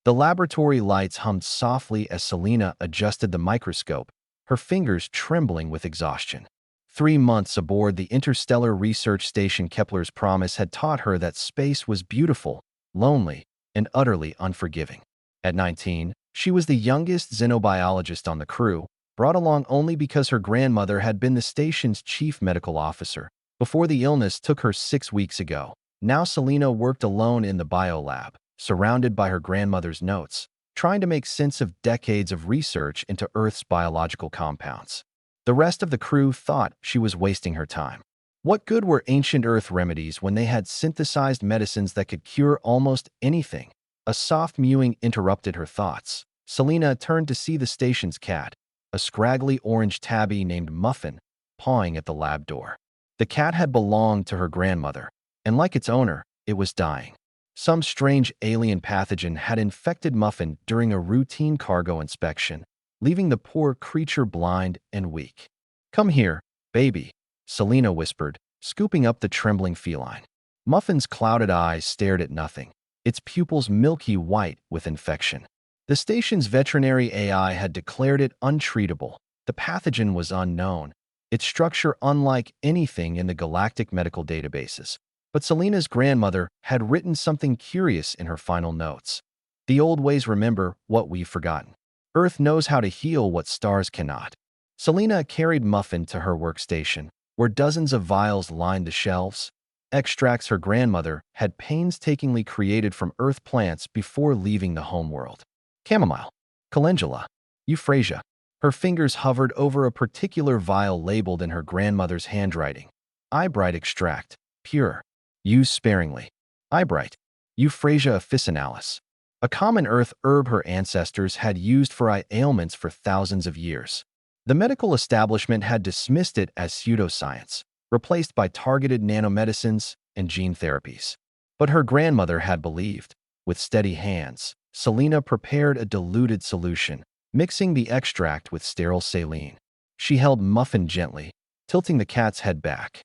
The laboratory lights hummed softly as Selena adjusted the microscope, her fingers trembling with exhaustion. 3 months aboard the interstellar research station Kepler's promise had taught her that space was beautiful, lonely, and utterly unforgiving. At 19, she was the youngest xenobiologist on the crew, brought along only because her grandmother had been the station's chief medical officer before the illness took her 6 weeks ago. Now Selena worked alone in the biolab, surrounded by her grandmother's notes, trying to make sense of decades of research into Earth's biological compounds. The rest of the crew thought she was wasting her time. What good were ancient Earth remedies when they had synthesized medicines that could cure almost anything? A soft mewing interrupted her thoughts. Selena turned to see the station's cat, a scraggly orange tabby named Muffin, pawing at the lab door. The cat had belonged to her grandmother, and like its owner, it was dying. Some strange alien pathogen had infected Muffin during a routine cargo inspection, leaving the poor creature blind and weak. "Come here, baby," Selena whispered, scooping up the trembling feline. Muffin's clouded eyes stared at nothing, its pupils milky white with infection. The station's veterinary AI had declared it untreatable. The pathogen was unknown, its structure unlike anything in the galactic medical databases. But Selena's grandmother had written something curious in her final notes. "The old ways remember what we've forgotten. Earth knows how to heal what stars cannot." Selena carried Muffin to her workstation, where dozens of vials lined the shelves, extracts her grandmother had painstakingly created from Earth plants before leaving the homeworld. Chamomile, calendula, euphrasia. Her fingers hovered over a particular vial labeled in her grandmother's handwriting. Eyebright extract, pure. Use sparingly. Eyebright, Euphrasia officinalis. A common earth herb her ancestors had used for eye ailments for thousands of years. The medical establishment had dismissed it as pseudoscience, replaced by targeted nanomedicines and gene therapies. But her grandmother had believed. With steady hands, Selena prepared a diluted solution, mixing the extract with sterile saline. She held Muffin gently, tilting the cat's head back.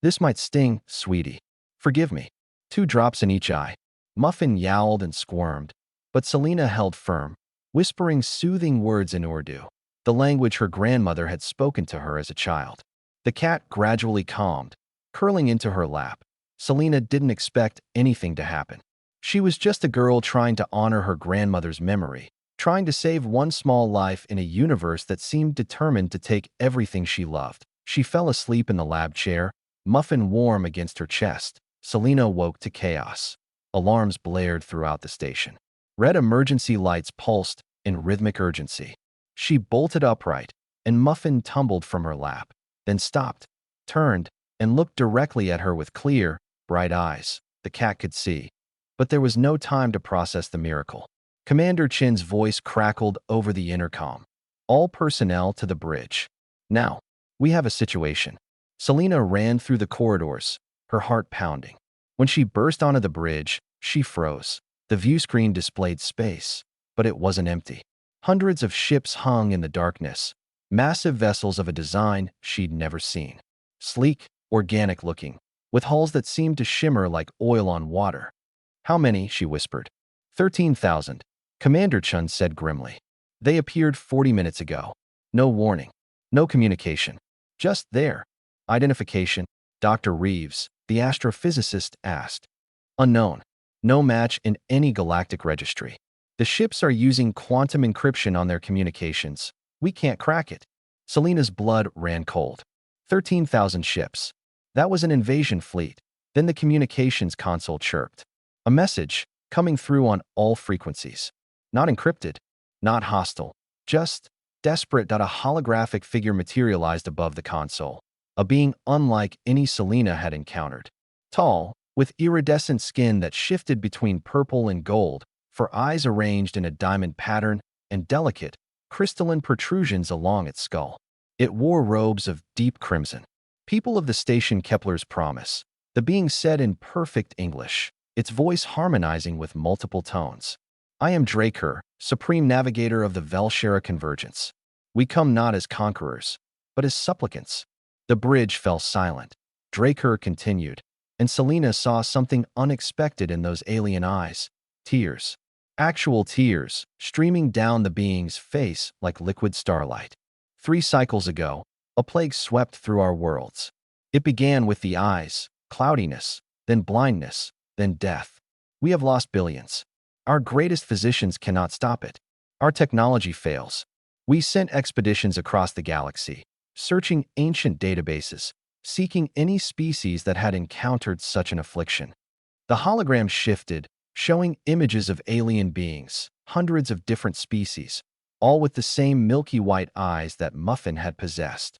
"This might sting, sweetie. Forgive me." 2 drops in each eye. Muffin yowled and squirmed, but Selena held firm, whispering soothing words in Urdu, the language her grandmother had spoken to her as a child. The cat gradually calmed, curling into her lap. Selena didn't expect anything to happen. She was just a girl trying to honor her grandmother's memory, trying to save one small life in a universe that seemed determined to take everything she loved. She fell asleep in the lab chair, Muffin warm against her chest. Selena woke to chaos. Alarms blared throughout the station. Red emergency lights pulsed in rhythmic urgency. She bolted upright, and Muffin tumbled from her lap, then stopped, turned, and looked directly at her with clear, bright eyes. The cat could see. But there was no time to process the miracle. Commander Chin's voice crackled over the intercom. "All personnel to the bridge. Now, we have a situation." Selena ran through the corridors, her heart pounding. When she burst onto the bridge, she froze. The view screen displayed space, but it wasn't empty. Hundreds of ships hung in the darkness, massive vessels of a design she'd never seen. Sleek, organic-looking, with hulls that seemed to shimmer like oil on water. "How many?" she whispered. 13,000, Commander Chun said grimly. "They appeared 40 minutes ago. No warning, no communication. Just there." "Identification?" Dr. Reeves, the astrophysicist, asked. "Unknown. No match in any galactic registry. The ships are using quantum encryption on their communications. We can't crack it." Selena's blood ran cold. 13,000 ships. That was an invasion fleet. Then the communications console chirped. A message, coming through on all frequencies. Not encrypted, not hostile, just desperate. A holographic figure materialized above the console, a being unlike any Selena had encountered. Tall, with iridescent skin that shifted between purple and gold, for eyes arranged in a diamond pattern, and delicate, crystalline protrusions along its skull. It wore robes of deep crimson. "People of the station Kepler's promise," the being said in perfect English, its voice harmonizing with multiple tones. "I am Draker, Supreme Navigator of the Velshera Convergence. We come not as conquerors, but as supplicants." The bridge fell silent. Draker continued, and Selena saw something unexpected in those alien eyes. Tears. Actual tears streaming down the being's face like liquid starlight. 3 cycles ago, a plague swept through our worlds. It began with the eyes, cloudiness, then blindness, then death. We have lost billions. Our greatest physicians cannot stop it. Our technology fails. We sent expeditions across the galaxy, searching ancient databases, seeking any species that had encountered such an affliction. The hologram shifted, showing images of alien beings, hundreds of different species, all with the same milky white eyes that Muffin had possessed.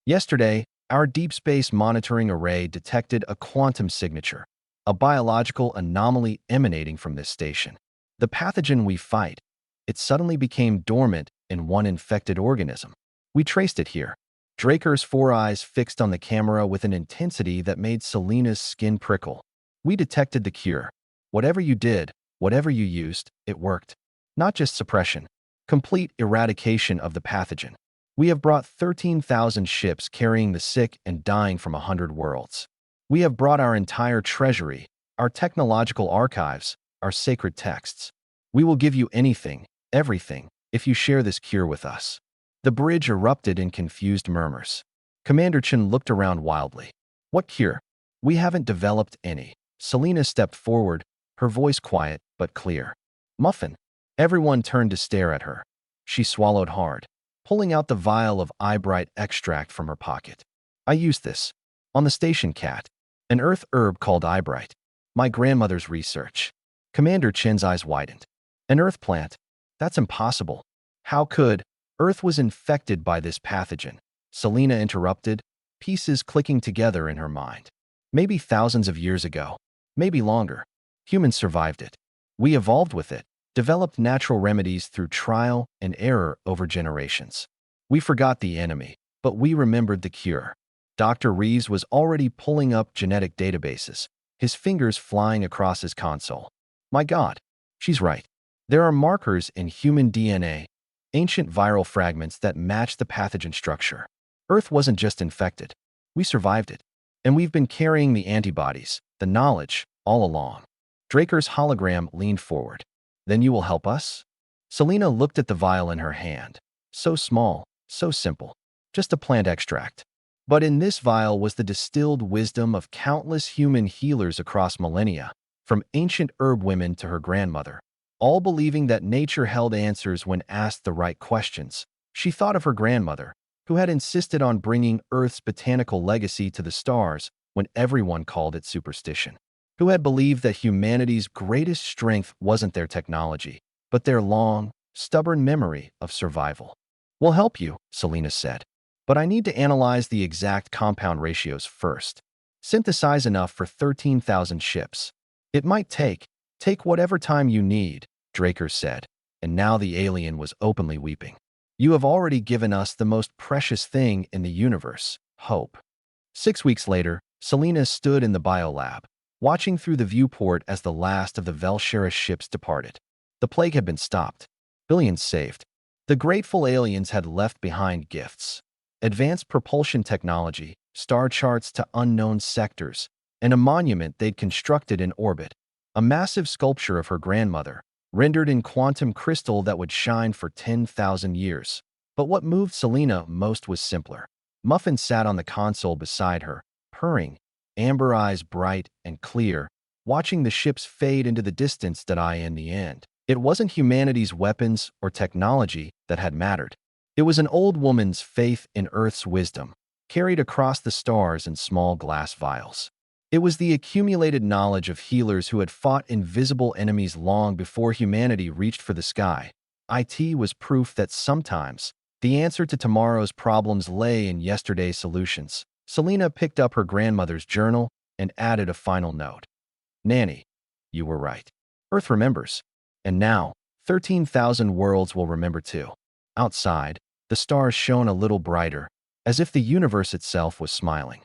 Yesterday, our deep space monitoring array detected a quantum signature, a biological anomaly emanating from this station. The pathogen we fight, it suddenly became dormant in one infected organism. We traced it here. Draker's 4 eyes fixed on the camera with an intensity that made Selena's skin prickle. We detected the cure. Whatever you did, whatever you used, it worked. Not just suppression, complete eradication of the pathogen. We have brought 13,000 ships carrying the sick and dying from 100 worlds. We have brought our entire treasury, our technological archives, our sacred texts. We will give you anything, everything, if you share this cure with us. The bridge erupted in confused murmurs. Commander Chen looked around wildly. What cure? We haven't developed any. Selena stepped forward, her voice quiet but clear. Muffin. Everyone turned to stare at her. She swallowed hard, pulling out the vial of eyebright extract from her pocket. I used this. On the station cat. An earth herb called eyebright. My grandmother's research. Commander Chen's eyes widened. An earth plant? That's impossible. How could? Earth was infected by this pathogen. Selena interrupted, pieces clicking together in her mind. Maybe thousands of years ago. Maybe longer. Humans survived it. We evolved with it, developed natural remedies through trial and error over generations. We forgot the enemy, but we remembered the cure. Dr. Reeves was already pulling up genetic databases, his fingers flying across his console. My God, she's right. There are markers in human DNA, ancient viral fragments that match the pathogen structure. Earth wasn't just infected. We survived it. And we've been carrying the antibodies, the knowledge, all along. Draker's hologram leaned forward. Then you will help us? Selena looked at the vial in her hand. So small, so simple. Just a plant extract. But in this vial was the distilled wisdom of countless human healers across millennia, from ancient herb women to her grandmother, all believing that nature held answers when asked the right questions. She thought of her grandmother, who had insisted on bringing Earth's botanical legacy to the stars when everyone called it superstition, who had believed that humanity's greatest strength wasn't their technology, but their long, stubborn memory of survival. We'll help you, Selena said. But I need to analyze the exact compound ratios first. Synthesize enough for 13,000 ships. It might take whatever time you need, Draker said, and now the alien was openly weeping. You have already given us the most precious thing in the universe, hope. 6 weeks later, Selena stood in the biolab, watching through the viewport as the last of the Veler ships departed. The plague had been stopped, billions saved. The grateful aliens had left behind gifts. Advanced propulsion technology, star charts to unknown sectors, and a monument they'd constructed in orbit. A massive sculpture of her grandmother, rendered in quantum crystal that would shine for 10,000 years. But what moved Selena most was simpler. Muffin sat on the console beside her, purring, amber eyes bright and clear, watching the ships fade into the distance that in the end. It wasn't humanity's weapons or technology that had mattered. It was an old woman's faith in Earth's wisdom, carried across the stars in small glass vials. It was the accumulated knowledge of healers who had fought invisible enemies long before humanity reached for the sky. It was proof that sometimes the answer to tomorrow's problems lay in yesterday's solutions. Selena picked up her grandmother's journal and added a final note. Nanny, you were right. Earth remembers. And now, 13,000 worlds will remember too. Outside, the stars shone a little brighter, as if the universe itself was smiling.